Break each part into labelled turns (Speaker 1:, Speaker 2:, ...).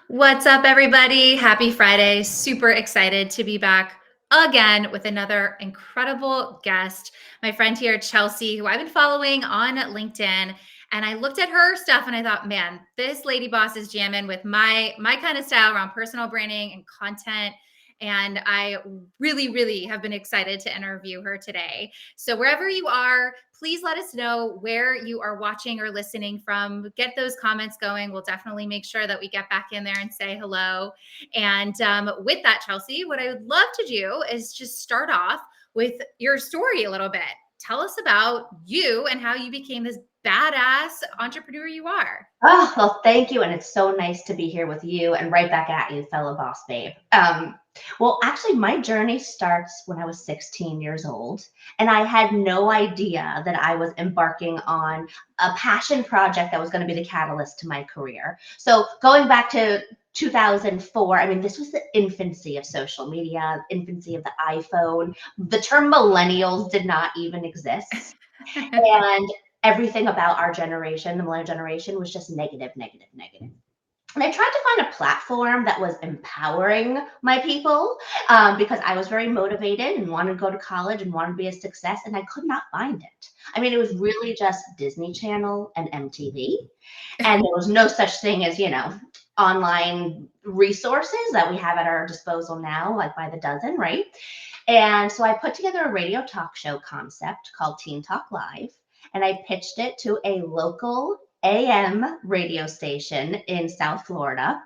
Speaker 1: What's up, everybody? Happy Friday. Super excited to be back again with another incredible guest. My friend here, Chelsea, who I've been following on LinkedIn. And I looked at her stuff and I thought, man, this lady boss is jamming with my kind of style around personal branding and content. And I really have been excited to interview her today. So wherever you are, please let us know where you are watching or listening from. Get those comments going. We'll definitely make sure that we get back in there and say hello. And with that, Chelsea, what I would love to do is just start off with your story a little bit. Tell us about you and how you became this badass entrepreneur you are.
Speaker 2: Oh, well, thank you. And it's so nice to be here with you and right back at you, fellow boss babe. Well, actually, my journey starts when I was 16 years old, and I had no idea that I was embarking on a passion project that was going to be the catalyst to my career. So, going back to 2004, I mean, this was the infancy of social media, infancy of the iPhone. The term millennials did not even exist. And everything about our generation, the millennial generation, was just negative, negative, negative. And I tried to find a platform that was empowering my people because I was very motivated and wanted to go to college and wanted to be a success, and I could not find it. I mean, it was really just Disney Channel and MTV, and there was no such thing as, online resources that we have at our disposal now, like by the dozen, right? And so I put together a radio talk show concept called Teen Talk Live, and I pitched it to a local AM radio station in South Florida.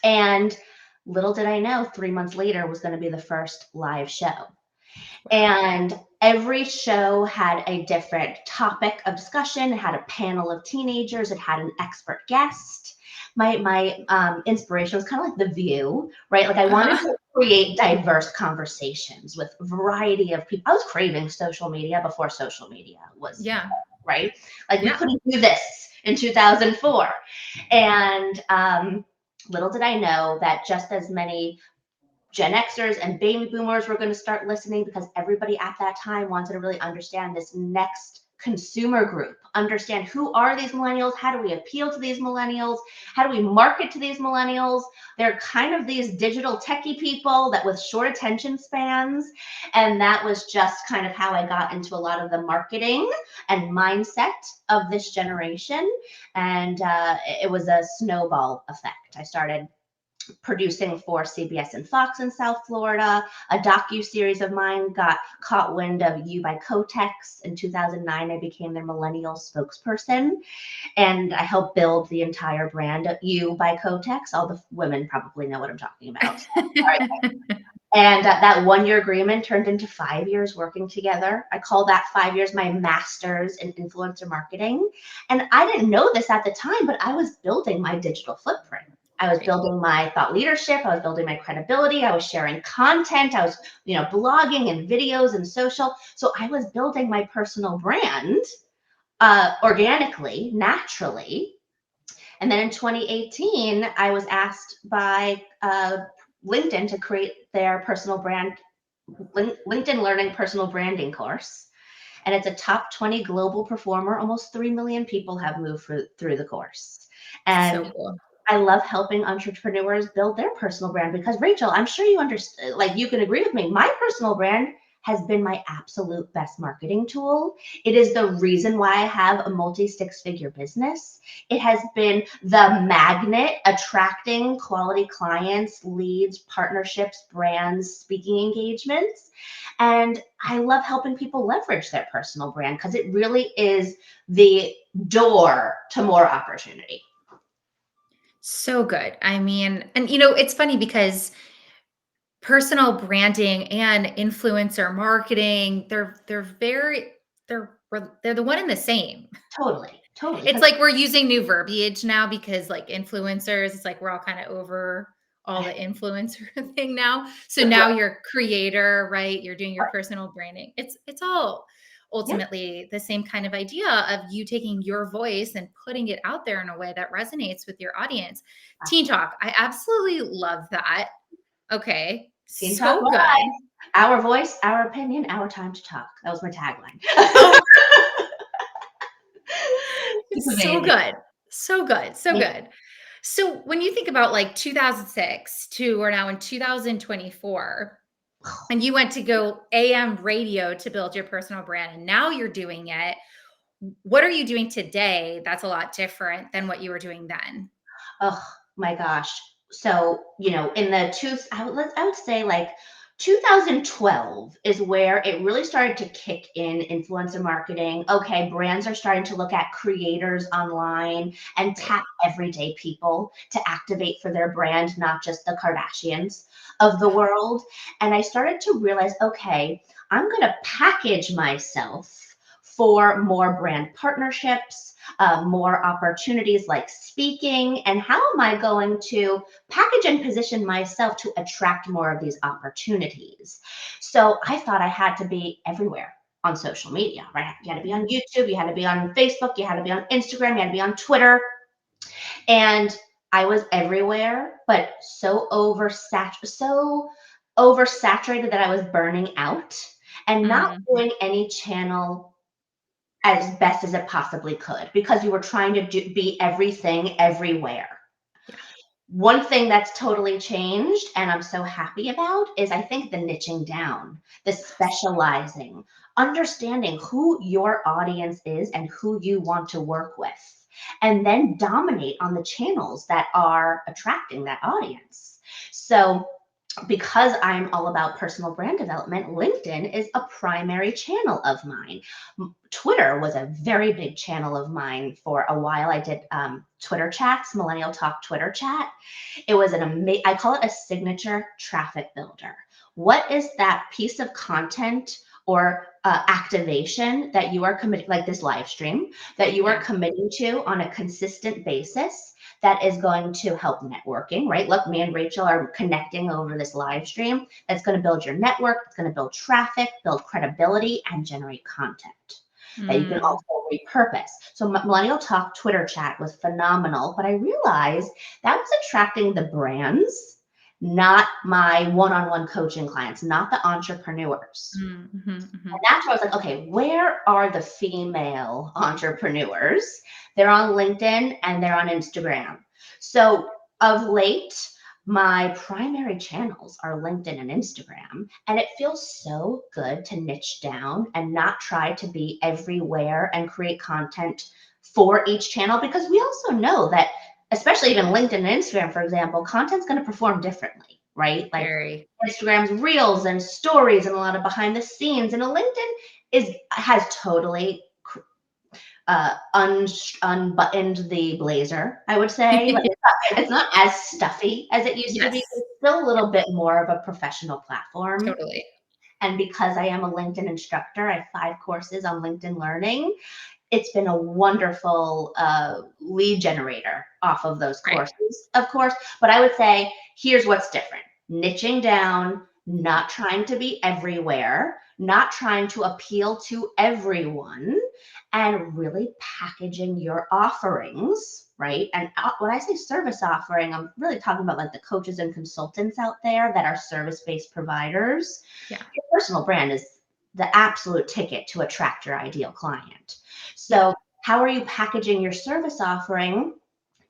Speaker 2: And little did I know, 3 months later was going to be the first live show. And every show had a different topic of discussion. It had a panel of teenagers. It had an expert guest. My inspiration was kind of like The View, right? Like I wanted to create diverse conversations with a variety of people. I was craving social media before social media was,
Speaker 1: Yeah.
Speaker 2: right? Like we
Speaker 1: Yeah.
Speaker 2: couldn't do this in 2004. And little did I know that just as many Gen Xers and baby boomers were going to start listening because everybody at that time wanted to really understand this next consumer group, understand who are these millennials, how do we appeal to these millennials, how do we market to these millennials. They're kind of these digital techie people that with short attention spans, and that was just kind of how I got into a lot of the marketing and mindset of this generation. And it was a snowball effect. I started producing for CBS and Fox in South Florida. A docu-series of mine got caught wind of You by Kotex. In 2009, I became their millennial spokesperson, and I helped build the entire brand of You by Kotex. All the women probably know what I'm talking about. And that 1 year agreement turned into 5 years working together. I call that 5 years my master's in influencer marketing. And I didn't know this at the time, but I was building my digital footprint. I was building my thought leadership. I was building my credibility. I was sharing content. I was, blogging and videos and social. So I was building my personal brand organically, naturally. And then in 2018, I was asked by LinkedIn to create their personal brand, LinkedIn Learning Personal Branding course. And it's a top 20 global performer. Almost 3 million people have moved through the course. And
Speaker 1: So cool.
Speaker 2: I love helping entrepreneurs build their personal brand because, Rachel, I'm sure you understand, like you can agree with me. My personal brand has been my absolute best marketing tool. It is the reason why I have a multi-six-figure business. It has been the magnet attracting quality clients, leads, partnerships, brands, speaking engagements. And I love helping people leverage their personal brand because it really is the door to more opportunity.
Speaker 1: So good. I mean, and it's funny because personal branding and influencer marketing, they're the one and the same.
Speaker 2: Totally, totally.
Speaker 1: It's
Speaker 2: 'Cause
Speaker 1: like we're using new verbiage now because like influencers, it's like we're all kind of over all the influencer thing now. So now you're a creator, right? You're doing your personal branding. It's all
Speaker 2: yeah,
Speaker 1: ultimately the same kind of idea of you taking your voice and putting it out there in a way that resonates with your audience. Teen
Speaker 2: absolutely.
Speaker 1: Talk, I absolutely love that. Okay.
Speaker 2: Teen Talk
Speaker 1: So good.
Speaker 2: Live. Our voice, our opinion, our time to talk. That was my tagline.
Speaker 1: Oh,
Speaker 2: It's
Speaker 1: it's so
Speaker 2: amazing.
Speaker 1: good. So good. So
Speaker 2: Thank
Speaker 1: good. So when you think about like 2006 to we're now in 2024, and you went to go AM radio to build your personal brand, and now you're doing it. What are you doing today that's a lot different than what you were doing then?
Speaker 2: Oh my gosh. So, in the I would say like 2012 is where it really started to kick in influencer marketing. Okay, brands are starting to look at creators online and tap
Speaker 1: Right.
Speaker 2: everyday people to activate for their brand, not just the Kardashians of the world. And I started to realize, okay, I'm going to package myself for more brand partnerships, more opportunities like speaking, and how am I going to package and position myself to attract more of these opportunities? So I thought I had to be everywhere on social media, right? You had to be on
Speaker 1: Mhm.
Speaker 2: YouTube, you had to be on Facebook, you had to be on Instagram, you had to be on Twitter, and I was everywhere, but so oversaturated that I was burning out and not
Speaker 1: Mhm.
Speaker 2: doing any channel as best as it possibly could because you were trying to be everything everywhere.
Speaker 1: Yeah.
Speaker 2: One thing that's totally changed and I'm so happy about is I think the niching down, the specializing, understanding who your audience is and who you want to work with, and then dominate on the channels that are attracting that audience. So because I'm all about personal brand development, LinkedIn is a primary channel of mine. Twitter was a very big channel of mine for a while. I did Twitter chats, Millennial Talk Twitter chat. It was I call it a signature traffic builder. What is that piece of content or activation that you are committing, like this live stream, that you are
Speaker 1: Yeah.
Speaker 2: committing to on a consistent basis that is going to help networking, right? Look, me and Rachel are connecting over this live stream. That's going to build your network, it's going to build traffic, build credibility, and generate content that you can
Speaker 1: Mm.
Speaker 2: also repurpose. So Millennial Talk Twitter chat was phenomenal, but I realized that was attracting the brands, not my one-on-one coaching clients, not the entrepreneurs.
Speaker 1: Mm, mhm,
Speaker 2: And
Speaker 1: mhm.
Speaker 2: that's where I was like, okay, where are the female entrepreneurs? They're on LinkedIn and they're on Instagram. So of late, my primary channels are LinkedIn and Instagram. And it feels so good to niche down and not try to be everywhere and create content for each channel because we also know that, especially even LinkedIn and Instagram, for example, content's going to perform differently, right? Like
Speaker 1: Very.
Speaker 2: Instagram's reels and stories and a lot of behind the scenes. And a LinkedIn has totally unbuttoned the blazer, I would say. Like it's not as stuffy as it used to be.
Speaker 1: Yes.
Speaker 2: It's still a
Speaker 1: Yeah,
Speaker 2: little bit more of a professional platform.
Speaker 1: totally.
Speaker 2: And because I am a LinkedIn instructor, I have 5 courses on LinkedIn Learning. It's been a wonderful lead generator off of those
Speaker 1: Right.
Speaker 2: courses, of course. But I would say here's what's different: niching down, not trying to be everywhere, not trying to appeal to everyone, and really packaging your offerings, right? And when I say service offering, I'm really talking about like the coaches and consultants out there that are service based providers.
Speaker 1: Yeah.
Speaker 2: Your personal brand is the absolute ticket to attract your ideal client.
Speaker 1: Yeah.
Speaker 2: So, how are you packaging your service offering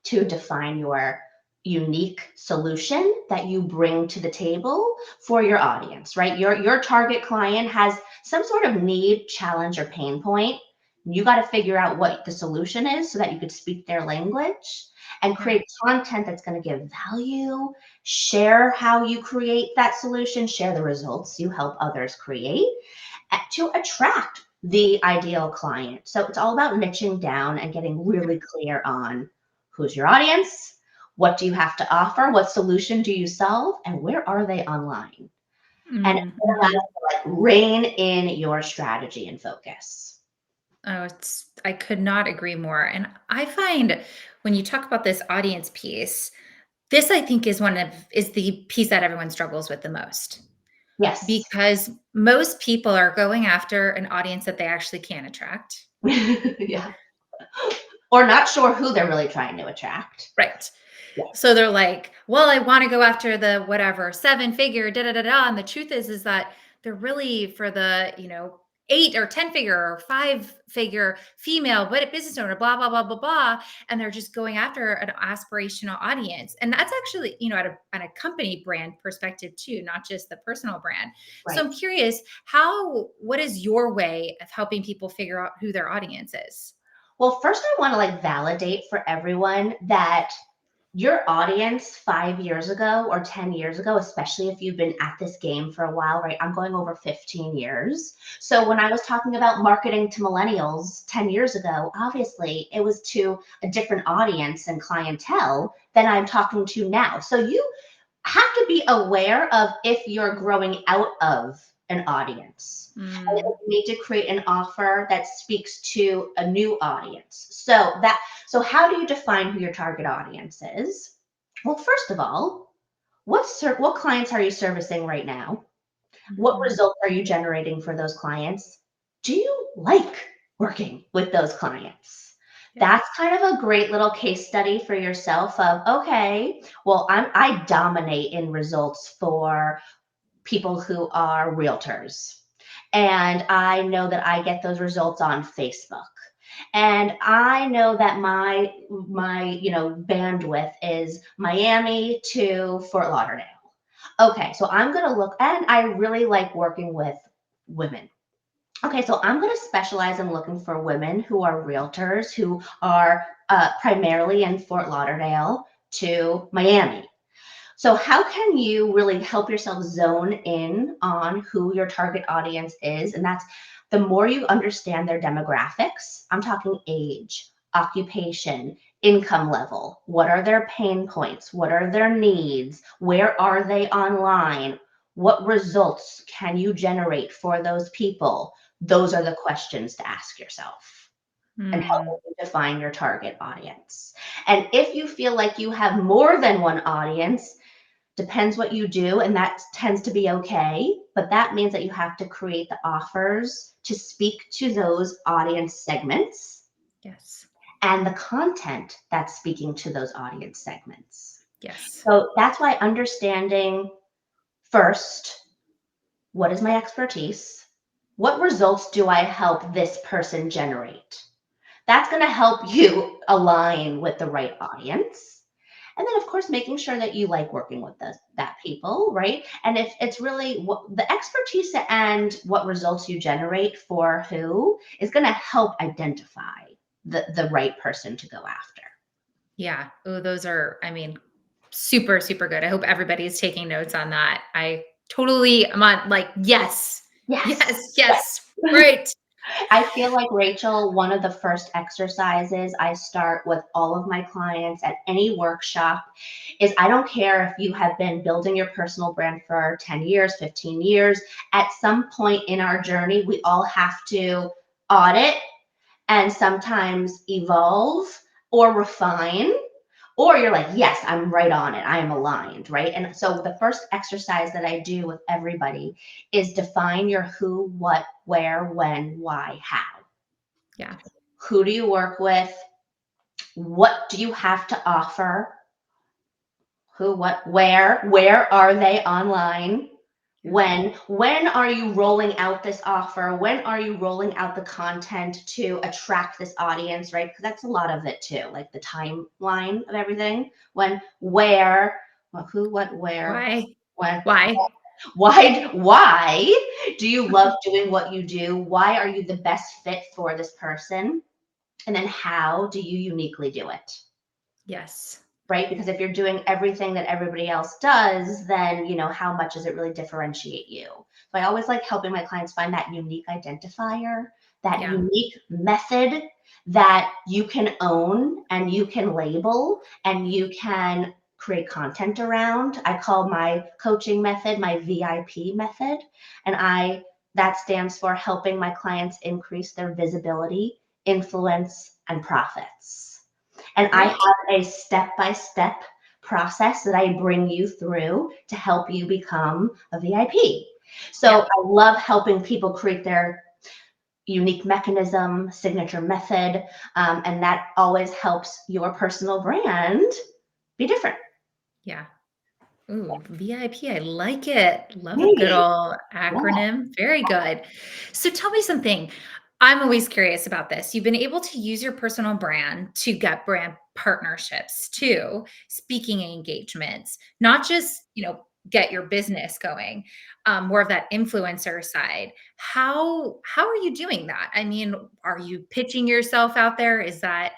Speaker 2: to define your unique solution that you bring to the table for your audience, right? Your target client has some sort of need, challenge, or pain point. You got to figure out what the solution is so that you could speak their language and
Speaker 1: Yeah.
Speaker 2: create content that's going to give value, share how you create that solution, share the results you help others create to attract the ideal client. So it's all about niching down and getting really clear on who's your audience, what do you have to offer, what solution do you solve, and where are they online? And it
Speaker 1: Mm,
Speaker 2: allows
Speaker 1: mhm.
Speaker 2: you to like rein in your strategy and focus.
Speaker 1: Oh, I could not agree more. And I find when you talk about this audience piece, this I think is the piece that everyone struggles with the most
Speaker 2: Yes.
Speaker 1: because most people are going after an audience that they actually can attract.
Speaker 2: Yeah. Or not sure who they're really trying to attract.
Speaker 1: Right.
Speaker 2: Yeah.
Speaker 1: So they're like, well, I want to go after the whatever 7 figure, da da da da. And the truth is that they're really for the, 8 or 10 figure or 5 figure female, but a business owner, blah, blah, blah, blah, blah. And they're just going after an aspirational audience. And that's actually, at a company brand perspective too, not just the personal brand. So
Speaker 2: Right.
Speaker 1: I'm curious, what is your way of helping people figure out who their audience is?
Speaker 2: Well, first I want to like validate for everyone that your audience 5 years ago or 10 years ago, especially if you've been at this game for a while, right? I'm going over 15 years. So when I was talking about marketing to millennials 10 years ago, obviously it was to a different audience and clientele than I'm talking to now. So you have to be aware of if you're growing out of an audience. And
Speaker 1: Mm,
Speaker 2: you need to create an offer that speaks to a new audience. So how do you define who your target audience is? Well, first of all, what clients are you servicing right now? What
Speaker 1: mhm.
Speaker 2: results are you generating for those clients? Do you like working with those clients?
Speaker 1: Yeah.
Speaker 2: That's kind of a great little case study for yourself of, okay, well, I dominate in results for people who are realtors. And I know that I get those results on Facebook. And I know that my bandwidth is Miami to Fort Lauderdale. Okay, so I'm going to look, and I really like working with women. Okay, so I'm going to specialize in looking for women who are realtors who are primarily in Fort Lauderdale to Miami. So, how can you really help yourself zone in on who your target audience is? And that's the more you understand their demographics. I'm talking age, occupation, income level. What are their pain points? What are their needs? Where are they online? What results can you generate for those people? Those are the questions to ask yourself and help
Speaker 1: Mm,
Speaker 2: you define your target audience. And if you feel like you have more than one audience, depends what you do, and that tends to be okay. But that means that you have to create the offers to speak to those audience segments
Speaker 1: yes.
Speaker 2: and the content that's speaking to those audience segments.
Speaker 1: Yes.
Speaker 2: So that's why understanding first, what is my expertise? What results do I help this person generate? That's going to help you align with the right audience. And then, of course, making sure that you like working with that people, right? And if it's really the expertise and what results you generate for who is going to help identify the right person to go after.
Speaker 1: Yeah. Oh, those are, super, super good. I hope everybody's taking notes on that. I totally am on like, yes,
Speaker 2: Yes.
Speaker 1: yes, yes. Right.
Speaker 2: I feel like, Rachel, one of the first exercises I start with all of my clients at any workshop is I don't care if you have been building your personal brand for 10 years, 15 years. At some point in our journey, we all have to audit and sometimes evolve or refine, or you're like, yes, I'm right on it. I am aligned, right? And so the first exercise that I do with everybody is define your who, what, where, when, why, how.
Speaker 1: Yeah.
Speaker 2: Who do you work with? What do you have to offer? Who, what, where are they online?
Speaker 1: Yeah.
Speaker 2: When are you rolling out this offer? When are you rolling out the content to attract this audience, right? Because that's a lot of it too, like the timeline of everything. Where, who, what, where,
Speaker 1: Why?
Speaker 2: when,
Speaker 1: Why?
Speaker 2: why do you love doing what you do? Why are you the best fit for this person? And then how do you uniquely do it?
Speaker 1: Yes.
Speaker 2: Right? Because if you're doing everything that everybody else does, then, how much does it really differentiate you? So I always like helping my clients find that unique identifier, that
Speaker 1: Yeah.
Speaker 2: unique method that you can own and you can label and you can create content around. I call my coaching method my VIP method. And that stands for helping my clients increase their visibility, influence, and profits. And I
Speaker 1: Great.
Speaker 2: have a step-by-step process that I bring you through to help you become a VIP. So
Speaker 1: Yeah.
Speaker 2: I love helping people create their unique mechanism, signature method, and that always helps your personal brand be different.
Speaker 1: Yeah. Ooh, VIP. I like it. Love a good
Speaker 2: Right.
Speaker 1: old
Speaker 2: Yeah.
Speaker 1: acronym. Very good. So tell me something. I'm always curious about this. You've been able to use your personal brand to get brand partnerships too, speaking engagements, not just, get your business going, more of that influencer side. How are you doing that? I mean, are you pitching yourself out there? Is that,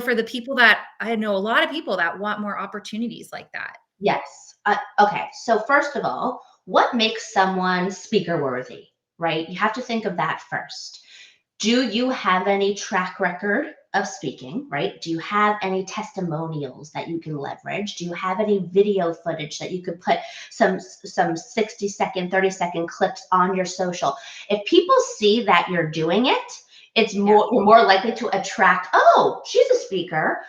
Speaker 1: for the people that I know a lot of people that want more opportunities like that?
Speaker 2: Yes. Okay. So, first of all, what makes someone speaker worthy, right? You have to think of that first. Do you have any track record of speaking, right? Do you have any testimonials that you can leverage? Do you have any video footage that you could put some 60-second, 30-second clips on your social? If people see that you're doing it,
Speaker 1: Yeah,
Speaker 2: you're more likely to attract, oh, she's a speaker.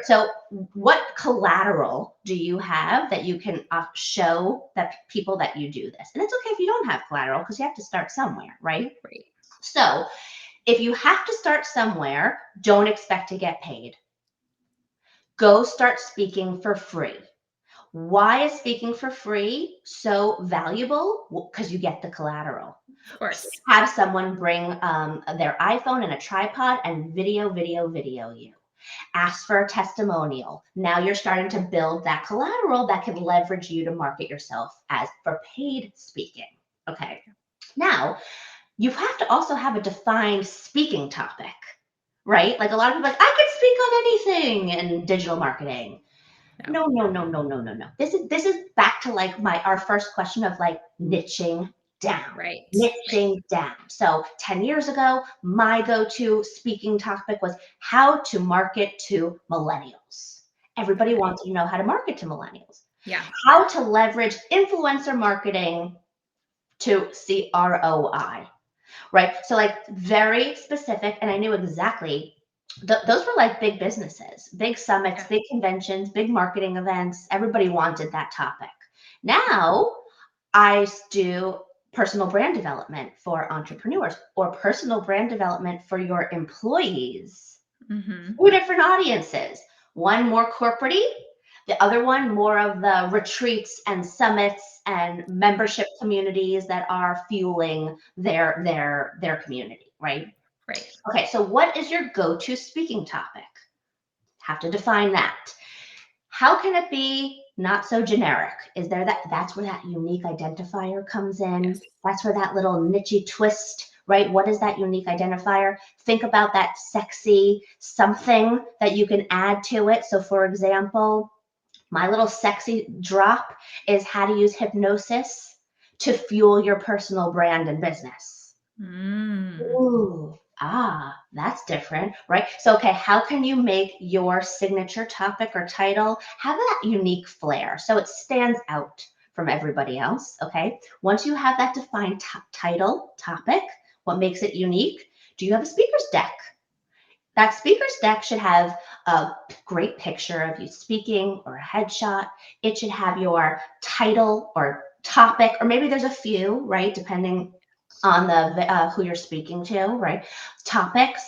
Speaker 2: So what collateral do you have that you can show that people that you do this? And it's okay if you don't have collateral because you have to start somewhere, right?
Speaker 1: great.
Speaker 2: So if you have to start somewhere, don't expect to get paid. Go start speaking for free. Why is speaking for free so valuable? Because you get the collateral.
Speaker 1: Of course.
Speaker 2: Have someone bring their iPhone and a tripod and video you. Ask for a testimonial. Now you're starting to build that collateral that can leverage you to market yourself as for paid speaking. Okay. Now, you have to also have a defined speaking topic, right? Like a lot of people are like, I could speak on anything in digital marketing.
Speaker 1: No.
Speaker 2: No, no, no, no, no, no, no. This is back to like our first question of like niching down.
Speaker 1: Right. Right.
Speaker 2: Niching down. So 10 years ago, my go-to speaking topic was how to market to millennials. Everybody
Speaker 1: Okay.
Speaker 2: wants to know how to market to millennials.
Speaker 1: Yeah.
Speaker 2: How to leverage influencer marketing to CROI, right? So like very specific, and I knew exactly those were like big businesses, big summits,
Speaker 1: Yeah.
Speaker 2: big conventions, big marketing events. Everybody wanted that topic. Now I do personal brand development for entrepreneurs or personal brand development for your employees.
Speaker 1: Mhm.
Speaker 2: Two different audiences. One more corporate, the other one more of the retreats and summits and membership communities that are fueling their community, right?
Speaker 1: Right.
Speaker 2: Okay, so what is your go-to speaking topic? Have to define that. How can it be not so generic? Is there that's where that unique identifier comes in?
Speaker 1: Yes.
Speaker 2: That's where that little nichey twist, right? What is that unique identifier? Think about that sexy something that you can add to it. So for example, my little sexy drop is how to use hypnosis to fuel your personal brand and business.
Speaker 1: Mm.
Speaker 2: Ooh, that's different, right? So, okay, how can you make your signature topic or title have that unique flair so it stands out from everybody else? Okay, once you have that defined title, topic, what makes it unique? Do you have a speaker's deck? That speaker's deck should have a great picture of you speaking or a headshot. It should have your title or topic, or maybe there's a few, right? Depending on the who you're speaking to, right? Topics.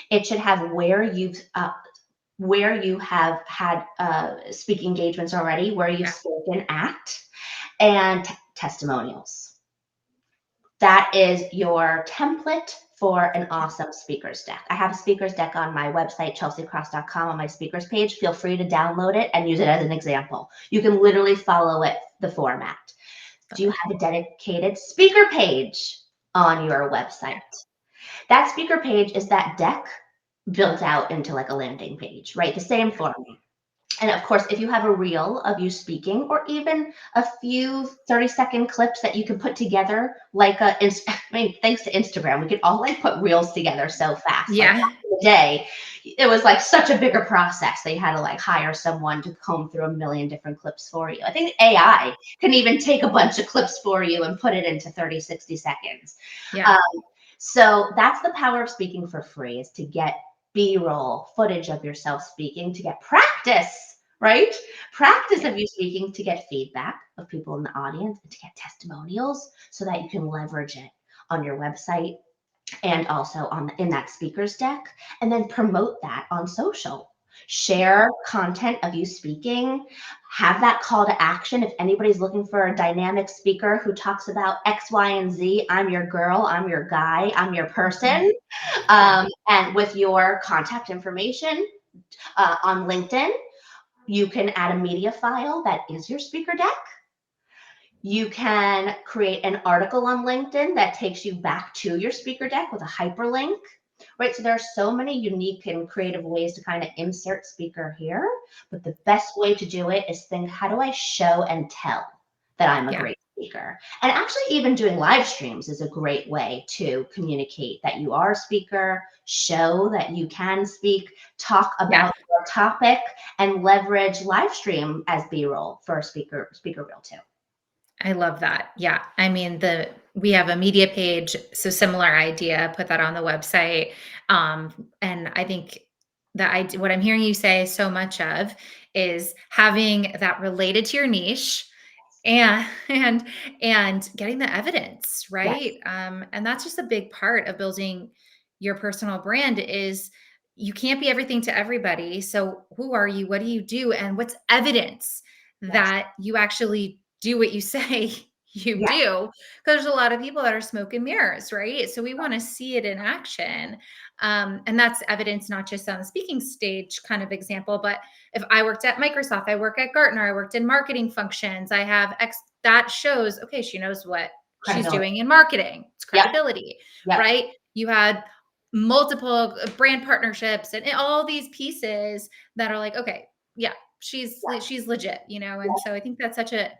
Speaker 2: It should have where you have had speaking engagements already, where you've
Speaker 1: Yeah.
Speaker 2: spoken at, and testimonials. That is your template for an awesome speaker's deck. I have a speaker's deck on my website, chelseakrost.com, on my speakers page. Feel free to download it and use it as an example. You can literally follow it, the format. Do
Speaker 1: Love
Speaker 2: you
Speaker 1: it.
Speaker 2: have a dedicated speaker page on your website?
Speaker 1: Yeah.
Speaker 2: That speaker page is that deck built out into like a landing page, right? The same format. And of course, if you have a reel of you speaking or even a few 30-second clips that you can put together, like I mean, thanks to Instagram, we could all like put reels together so fast. Like
Speaker 1: Yeah.
Speaker 2: back in the day, it was like such a bigger process. They had to like hire someone to comb through a million different clips for you. I think AI can even take a bunch of clips for you and put it into 30, 60 seconds.
Speaker 1: Yeah.
Speaker 2: Um, so that's the power of speaking for free, is to get B-roll footage of yourself speaking, to get practice, right? Practice
Speaker 1: Yeah.
Speaker 2: of you speaking, to get feedback of people in the audience, and to get testimonials so that you can leverage it on your website and also in that speaker's deck, and then promote that on social. Share content of you speaking. have that call to action. If anybody's looking for a dynamic speaker who talks about X, Y, and Z, I'm your girl, I'm your guy, I'm your
Speaker 1: Mhm.
Speaker 2: person.
Speaker 1: Yeah.
Speaker 2: And with your contact information on LinkedIn, you can add a media file that is your speaker deck. You can create an article on LinkedIn that takes you back to your speaker deck with a hyperlink, right? So there are so many unique and creative ways to kind of insert speaker here, but the best way to do it is think, how do I show and tell that I'm a
Speaker 1: Yeah.
Speaker 2: great speaker? And actually, even doing live streams is a great way to communicate that you are a speaker, show that you can speak, talk
Speaker 1: Yeah.
Speaker 2: about your topic, and leverage live stream as B-roll for a speaker reel too.
Speaker 1: I love that. Yeah. I mean, we have a media page, so similar idea, put that on the website. And I think that what I'm hearing you say so much of is having that related to your niche and and getting the evidence, right?
Speaker 2: Yes,
Speaker 1: And that's just a big part of building your personal brand is you can't be everything to everybody. So who are you? What do you do? And what's evidence
Speaker 2: yes,
Speaker 1: that you actually do what you say you
Speaker 2: yes,
Speaker 1: do? Because there's a lot of people that are smoke and mirrors, right? So we want to see it in action. And that's evidence not just on the speaking stage kind of example, but if I worked at Microsoft, I work at Gartner, I worked in marketing functions, I have X that shows, okay, she knows what she's
Speaker 2: credibility.
Speaker 1: doing in marketing. It's
Speaker 2: Yep,
Speaker 1: credibility,
Speaker 2: yep,
Speaker 1: right? You had multiple brand partnerships and all these pieces that are like, okay, yeah, she's legit, and so I think that's such a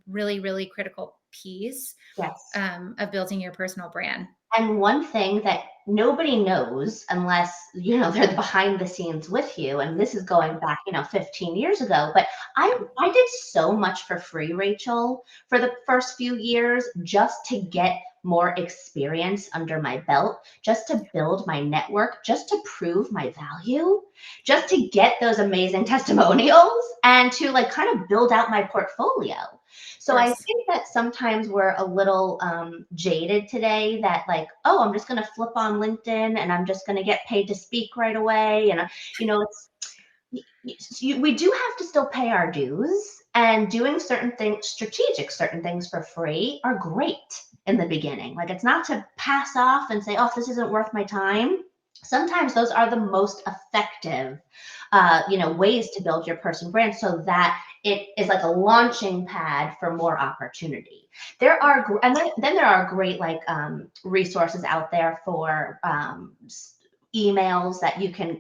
Speaker 1: really, really critical piece
Speaker 2: yes.
Speaker 1: of building your personal brand.
Speaker 2: And one thing that nobody knows unless, they're behind the scenes with you, and this is going back, 15 years ago, but I
Speaker 1: Yeah.
Speaker 2: I did so much for free, Rachel, for the first few years just to get more experience under my belt, just to build my network, just to prove my value, just to get those amazing testimonials and to like kind of build out my portfolio.
Speaker 1: Of
Speaker 2: So I
Speaker 1: course.
Speaker 2: think that sometimes we're a little jaded today that like, oh, I'm just going to flip on LinkedIn and I'm just going to get paid to speak right away. And, it's, we do have to still pay our dues, and doing certain things for free are great in the beginning. Like it's not to pass off and say, oh, this isn't worth my time. Sometimes those are the most effective, ways to build your personal brand so that it is like a launching pad for more opportunity. There
Speaker 1: Yeah.
Speaker 2: are, and then there are great like resources out there for emails that you can,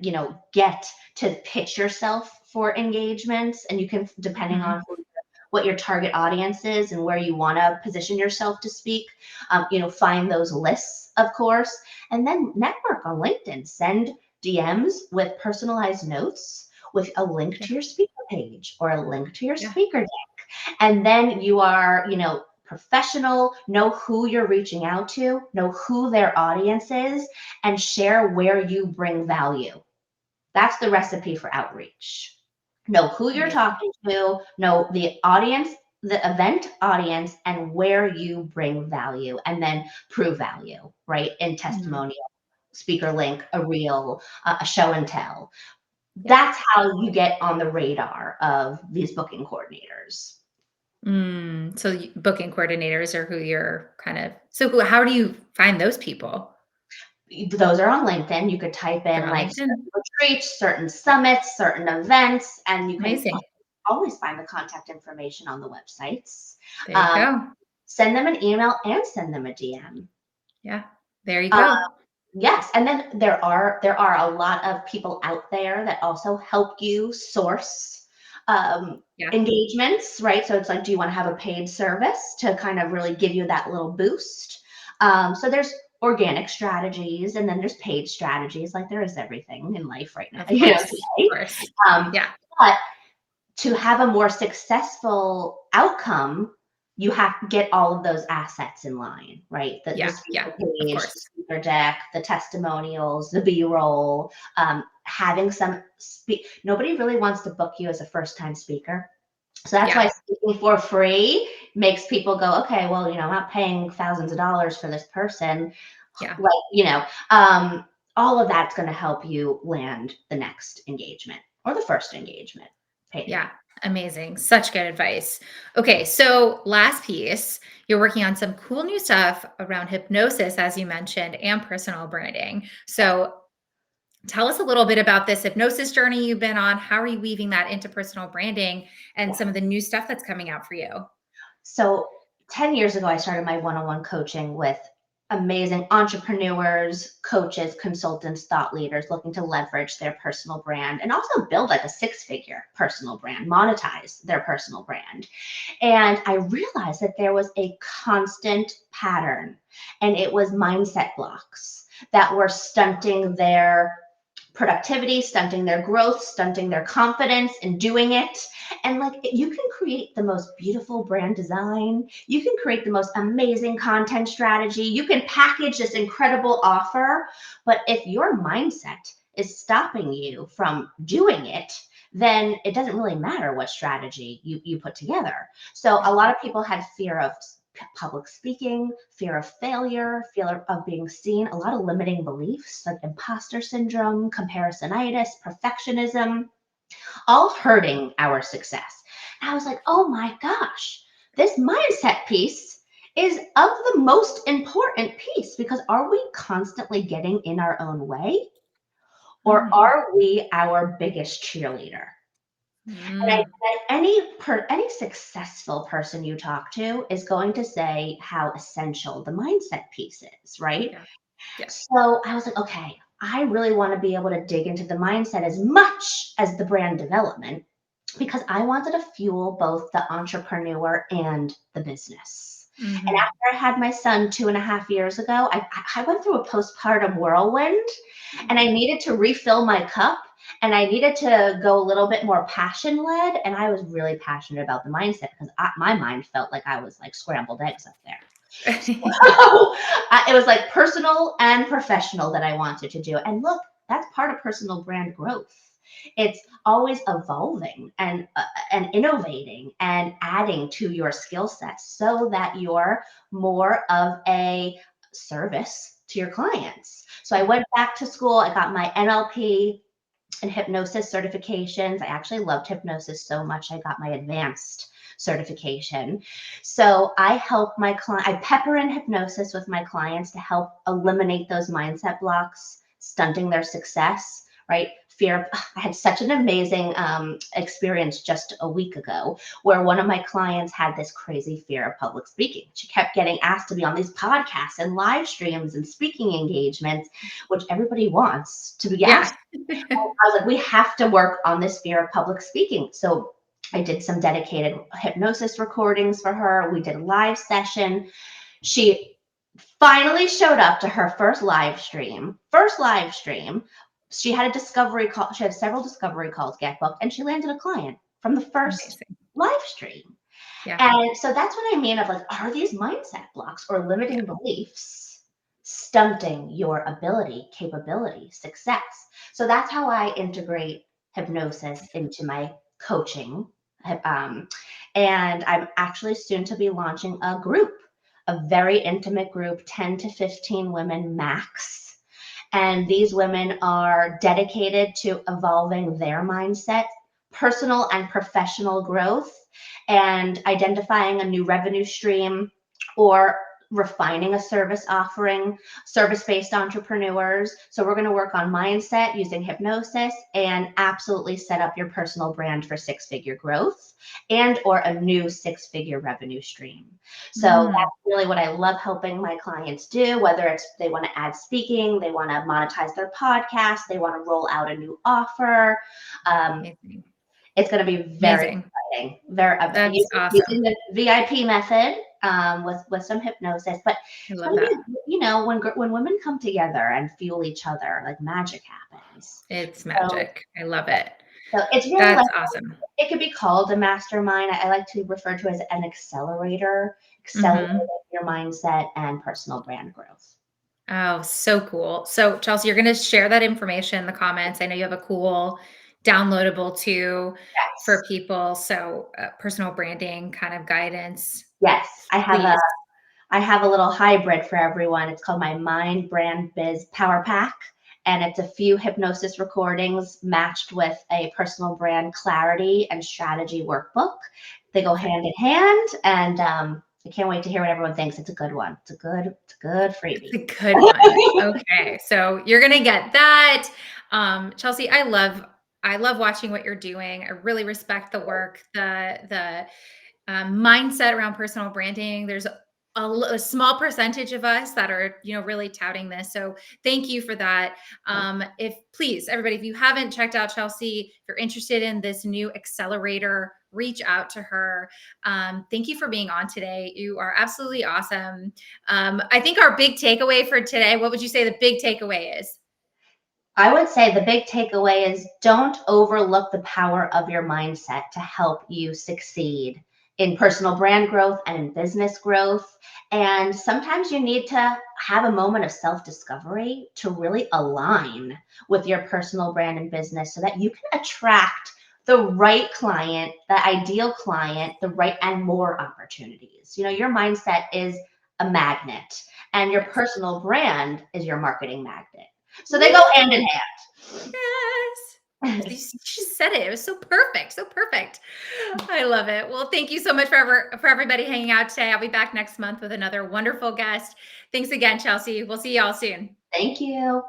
Speaker 2: get to pitch yourself for engagements, and you can, depending
Speaker 1: Mhm.
Speaker 2: on what your target audience is and where you want to position yourself to speak, find those lists, of course, and then network on LinkedIn. Send DMs with personalized notes with a link
Speaker 1: Yeah.
Speaker 2: to your speaker page or a link to your
Speaker 1: Yeah.
Speaker 2: speaker deck. And then you are, professional, know who you're reaching out to, know who their audience is, and share where you bring value. That's the recipe for outreach. Know who you're
Speaker 1: Amazing.
Speaker 2: talking to, know the audience, the event audience, and where you bring value, and then prove value, right? In
Speaker 1: Mhm.
Speaker 2: testimonial, speaker link, a reel, a show and tell.
Speaker 1: Yeah.
Speaker 2: That's how you get on the radar of these booking coordinators.
Speaker 1: So booking coordinators are who you're how do you find those people?
Speaker 2: Those are on LinkedIn. You could type
Speaker 1: They're
Speaker 2: in
Speaker 1: on
Speaker 2: like
Speaker 1: LinkedIn.
Speaker 2: certain retreats, certain summits, certain events, and you can
Speaker 1: Amazing.
Speaker 2: always find the contact information on the websites.
Speaker 1: There you
Speaker 2: Um,
Speaker 1: go.
Speaker 2: Send them an email and send them a DM.
Speaker 1: Yeah. There you
Speaker 2: Uh,
Speaker 1: go.
Speaker 2: yes, and then there are a lot of people out there that also help you source
Speaker 1: Yeah.
Speaker 2: engagements, right? So it's like, do you want to have a paid service to kind of really give you that little boost? So there's organic strategies, and then there's paid strategies. Like there is everything in life right now,
Speaker 1: Of course. Of
Speaker 2: today.
Speaker 1: course.
Speaker 2: Um,
Speaker 1: Yeah.
Speaker 2: but to have a more successful outcome, you have to get all of those assets in line, right? The
Speaker 1: Yeah. Yeah.
Speaker 2: speaker
Speaker 1: Of
Speaker 2: page, the
Speaker 1: course.
Speaker 2: speaker deck, the testimonials, the B-roll, having some nobody really wants to book you as a first-time speaker. So that's
Speaker 1: Yeah.
Speaker 2: why speaking for free makes people go, okay, well, I'm not paying thousands of dollars for this person.
Speaker 1: Yeah.
Speaker 2: Like, all of that's going to help you land the next engagement or the first engagement, paid or
Speaker 1: Yeah.
Speaker 2: not.
Speaker 1: Amazing. Such good advice. Okay, so last piece, you're working on some cool new stuff around hypnosis, as you mentioned, and personal branding. So tell us a little bit about this hypnosis journey you've been on. How are you weaving that into personal branding and
Speaker 2: Yeah.
Speaker 1: some of the new stuff that's coming out for you?
Speaker 2: So 10 years ago, I started my one-on-one coaching with amazing entrepreneurs, coaches, consultants, thought leaders looking to leverage their personal brand and also build like a six-figure personal brand, monetize their personal brand. And I realized that there was a constant pattern, and it was mindset blocks that were stunting their productivity, stunting their growth, stunting their confidence in doing it. And like you can create the most beautiful brand design, you can create the most amazing content strategy, you can package this incredible offer, but if your mindset is stopping you from doing it, then it doesn't really matter what strategy you put together. So a
Speaker 1: Yeah.
Speaker 2: lot of people had fear of public speaking, fear of failure, fear of being seen, a lot of limiting beliefs like imposter syndrome, comparisonitis, perfectionism, all hurting our success. And I was like, oh my gosh, this mindset piece is of the most important piece because are we constantly getting in our own way or
Speaker 1: Mhm.
Speaker 2: are we our biggest cheerleader? And
Speaker 1: Mm.
Speaker 2: any successful person you talk to is going to say how essential the mindset piece is, right?
Speaker 1: Yeah. Yeah.
Speaker 2: So I was like, okay, I really want to be able to dig into the mindset as much as the brand development because I wanted to fuel both the entrepreneur and the business. And
Speaker 1: Mhm.
Speaker 2: after I had my son 2.5 years ago, I went through a postpartum whirlwind and I needed to refill my cup and I needed to go a little bit more passion led. And I was really passionate about the mindset because my mind felt like I was like scrambled eggs up there. So it was like personal and professional that I wanted to do. And look, that's part of personal brand growth. It's always evolving and innovating and adding to your skill sets so that you're more of a service to your clients. So I
Speaker 1: Yeah.
Speaker 2: went back to school. I got my NLP and hypnosis certifications. I actually loved hypnosis so much, I got my advanced certification. So I help my client, I pepper in hypnosis with my clients to help eliminate those mindset blocks, stunting their success, right? Fear. I had such an amazing experience just a week ago where one of my clients had this crazy fear of public speaking. She kept getting asked to be on these podcasts and live streams and speaking engagements, which everybody wants to be
Speaker 1: Yeah.
Speaker 2: asked. I was like, we have to work on this fear of public speaking. So I did some dedicated hypnosis recordings for her. We did a live session. She finally showed up to her first live stream. First live stream. She had a discovery call. She had several discovery calls get booked, and she landed a client from the first
Speaker 1: Amazing.
Speaker 2: live stream.
Speaker 1: Yeah.
Speaker 2: And so that's what I mean of like, are these mindset blocks or
Speaker 1: Yeah.
Speaker 2: limiting beliefs stunting your ability, capability, success? So that's how I integrate hypnosis into my coaching. Um, and I'm actually soon to be launching a group, a very intimate group, 10 to 15 women max. And these women are dedicated to evolving their mindset, personal and professional growth, and identifying a new revenue stream or refining a service offering, service based entrepreneurs. So, we're going to work on mindset using hypnosis and absolutely set up your personal brand for six-figure growth and or a new six-figure revenue stream. So
Speaker 1: Mm.
Speaker 2: that's really what I love helping my clients do, whether it's they want to add speaking, they want to monetize their podcast, they want to roll out a new offer. Um,
Speaker 1: Amazing.
Speaker 2: it's going to be very
Speaker 1: Amazing.
Speaker 2: exciting. Very
Speaker 1: That's awesome.
Speaker 2: using the VIP method with some hypnosis, but
Speaker 1: I
Speaker 2: it's
Speaker 1: love
Speaker 2: going to
Speaker 1: that.
Speaker 2: be when women come together and fuel each other, like magic happens.
Speaker 1: It's
Speaker 2: So
Speaker 1: magic. I love it.
Speaker 2: it's really like
Speaker 1: That's awesome.
Speaker 2: it could be called a mastermind. I like to refer to it as an accelerator, accelerating
Speaker 1: Mhm.
Speaker 2: your mindset and personal brand growth.
Speaker 1: Oh, so cool. So, Chelsea, you're going to share that information in the comments. I know you have a cool downloadable too for
Speaker 2: Yes.
Speaker 1: people. So, personal branding kind of guidance,
Speaker 2: Yes.
Speaker 1: please.
Speaker 2: I have a little hybrid for everyone. It's called my Mind Brand Biz Power Pack. and it's a few hypnosis recordings matched with a personal brand clarity and strategy workbook. They go
Speaker 1: Okay.
Speaker 2: hand in hand, and I can't wait to hear what everyone thinks. It's a good one. It's a good
Speaker 1: It's
Speaker 2: freebie.
Speaker 1: a good one. Okay. So you're gonna get that. Chelsea, I love watching what you're doing. I really respect the work, the mindset around personal branding. There's a small percentage of us that are, really touting this. So thank you for that. If please, everybody, if you haven't checked out Chelsea, if you're interested in this new accelerator, reach out to her. Thank you for being on today. You are absolutely awesome. I think our big takeaway for today, what would you say the big takeaway is?
Speaker 2: I would say the big takeaway is don't overlook the power of your mindset to help you succeed in personal brand growth and in business growth. And sometimes you need to have a moment of self discovery to really align with your personal brand and business so that you can attract the right client, the ideal client, the right and more opportunities. Your mindset is a magnet, and your
Speaker 1: Yes.
Speaker 2: personal brand is your marketing magnet. So they go hand in
Speaker 1: Woo!
Speaker 2: hand.
Speaker 1: Yes. She said it. It was so perfect. So perfect. I love it. Well, thank you so much for everybody hanging out today. I'll be back next month with another wonderful guest. Thanks again, Chelsea. We'll see y'all soon.
Speaker 2: Thank you.